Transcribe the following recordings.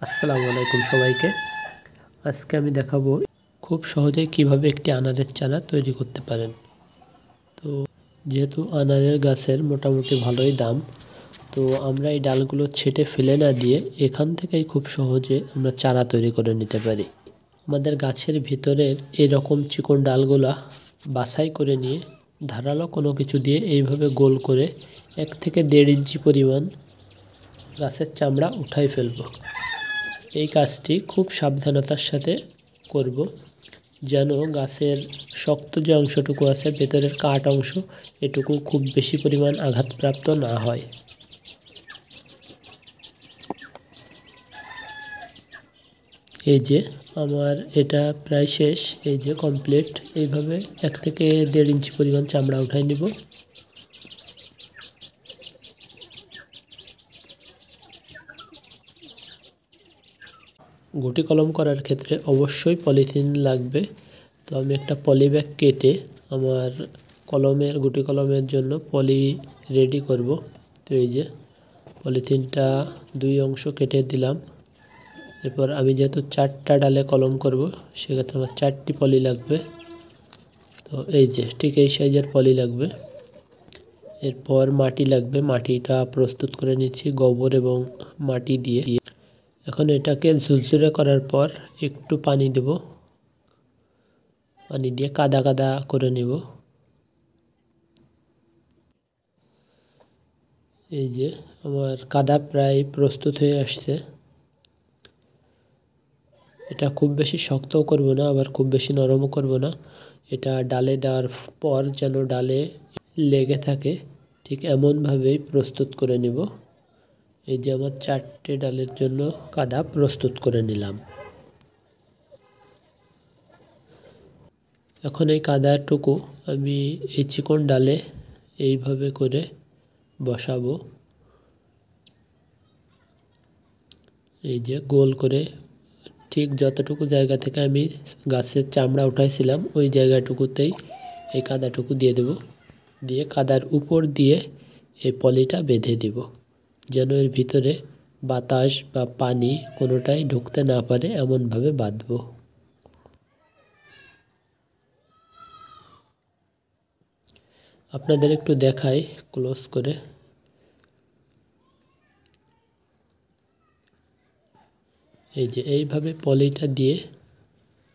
আসসালামু আলাইকুম সবাইকে। আজকে আমি দেখাবো খুব সহজেই কিভাবে একটি আনারের চারা তৈরি করতে পারেন। তো যেহেতু আনারের গাছের মোটামুটি ভালোই দাম, তো আমরা এই ডালগুলো ছেটে ফেলে না দিয়ে এখান থেকেই খুব সহজে আমরা চারা তৈরি করে নিতে পারি। আমাদের গাছের ভিতরের এরকম চিকন ডালগুলা বাছাই করে নিয়ে ধারালো কোনো কিছু দিয়ে এইভাবে গোল করে 1 থেকে 1.5 ইঞ্চি পরিমাণ গাছের চামড়া উঠাই ফেলবো। এই কাজটি খুব সাবধানতার সাথে করব, যেন গাছের শক্ত যে অংশটুকু আছে ভেতরের কাঠ অংশ এটুকু খুব বেশি পরিমাণ আঘাতপ্রাপ্ত না হয়। এই যে আমার এটা প্রায় শেষ, এই যে কমপ্লিট। এইভাবে 1 থেকে 1.5 ইঞ্চি পরিমাণ চামড়া উঠাই নিব। গুটি কলম করার ক্ষেত্রে অবশ্যই পলিথিন লাগবে। তো আমি একটা পলি ব্যাগ কেটে আমার গুটি কলমের জন্য পলি রেডি করব। তো এই যে পলিথিনটা 2 অংশ কেটে দিলাম। এরপর আমি যেহেতু 4টা ডালে কলম করব, সেক্ষেত্রে আমার 4টি পলি লাগবে। তো এই যে ঠিক এই সাইজের পলি লাগবে। এরপর মাটি লাগবে, মাটিটা প্রস্তুত করে নিচ্ছি গোবর এবং মাটি দিয়ে। এখন এটাকে ঝুরঝুরে করার পর একটু পানি দেব, পানি দিয়ে কাদা কাদা করে নেব। এই যে আমার কাদা প্রায় প্রস্তুত হয়ে আসছে। এটা খুব বেশি শক্তও করব না, আবার খুব বেশি নরমও করব না। এটা ডালে দেওয়ার পর যেন ডালে লেগে থাকে ঠিক এমনভাবেই প্রস্তুত করে নেব। এই যে আমার 4টে ডালের জন্য কাদা প্রস্তুত করে নিলাম। এখন এই কাদাটুকু আমি এই চিকন ডালে এইভাবে করে বসাবো। এই যে গোল করে ঠিক যতটুকু জায়গা থেকে আমি গাছের চামড়া উঠাইছিলাম ওই জায়গাটুকুতেই এই কাদাটুকু দিয়ে দেব। দিয়ে কাদার উপর দিয়ে এই পলিটা বেঁধে দিব, যেন এর ভিতরে বাতাস বা পানি কোনোটাই ঢুকতে না পারে এমনভাবে বাঁধবো। আপনাদের একটু দেখাই ক্লোজ করে। এই যে এইভাবে পলিটা দিয়ে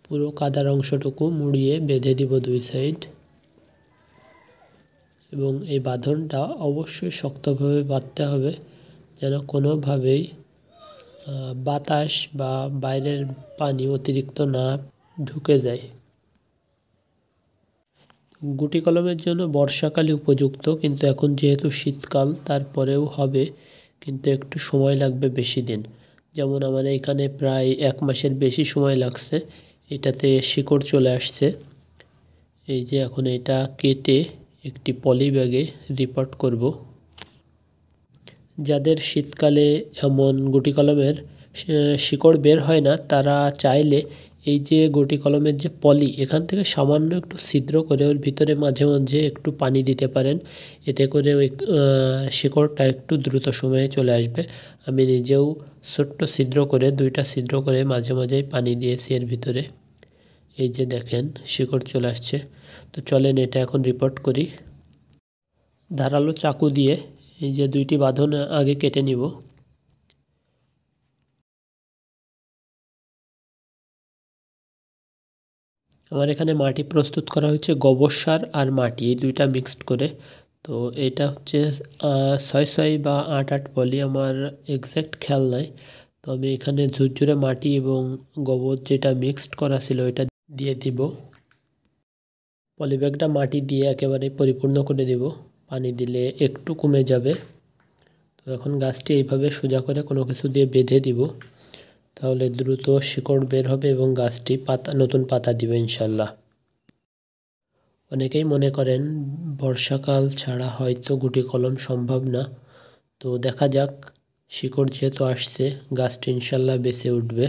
পুরো কাদার অংশটুকু মুড়িয়ে বেঁধে দিব 2 সাইড। এবং এই বাঁধনটা অবশ্যই শক্তভাবে বাঁধতে হবে, যেন কোনোভাবেই বাতাস বা বাইরের পানি অতিরিক্ত না ঢুকে যায়। গুটি কলমের জন্য বর্ষাকালই উপযুক্ত, কিন্তু এখন যেহেতু শীতকাল তারপরেও হবে, কিন্তু একটু সময় লাগবে বেশি দিন। যেমন আমার এখানে প্রায় 1 মাসের বেশি সময় লাগছে, এটাতে শিকড় চলে আসছে। এই যে এখন এটা কেটে একটি পলি ব্যাগে রিপোর্ট করব। যাদের শীতকালে এমন গুটি কলমের শিকড় বের হয় না, তারা চাইলে এই যে গুটি কলমের যে পলি, এখান থেকে সামান্য একটু ছিদ্র করে ওর ভিতরে মাঝে মাঝে একটু পানি দিতে পারেন। এতে করে ওই শিকড়টা একটু দ্রুত সময়ে চলে আসবে। আমি নিজেও ছোট্ট ছিদ্র করে 2টা ছিদ্র করে মাঝে মাঝেই পানি দিয়েছি এর ভিতরে। এই যে দেখেন শিকড় চলে আসছে। তো চলেন এটা এখন রিপোর্ট করি। ধারালো চাকু দিয়ে এই যে 2টি বাঁধন আগে কেটে নিব। আমার এখানে মাটি প্রস্তুত করা হচ্ছে গোবর সার আর মাটি, এই 2টা মিক্সড করে। তো এটা হচ্ছে 6 বা 8 পলি, আমার এক্স্যাক্ট খেয়াল নাই। তো আমি এখানে ঝুরঝুরে মাটি এবং গোবর যেটা মিক্সড করা ছিল এটা দিয়ে দিব। পলিব্যাগটা মাটি দিয়ে একেবারে পরিপূর্ণ করে দিব, পানি দিলে একটু কমে যাবে। তো এখন গাছটি এইভাবে সোজা করে কোনো কিছু দিয়ে বেঁধে দিব, তাহলে দ্রুত শিকড় বের হবে এবং গাছটি নতুন পাতা দিবে ইনশাল্লাহ। অনেকেই মনে করেন বর্ষাকাল ছাড়া হয়তো গুটি কলম সম্ভব না। তো দেখা যাক, শিকড় যেহেতু আসছে গাছটি ইনশাল্লাহ বেঁচে উঠবে।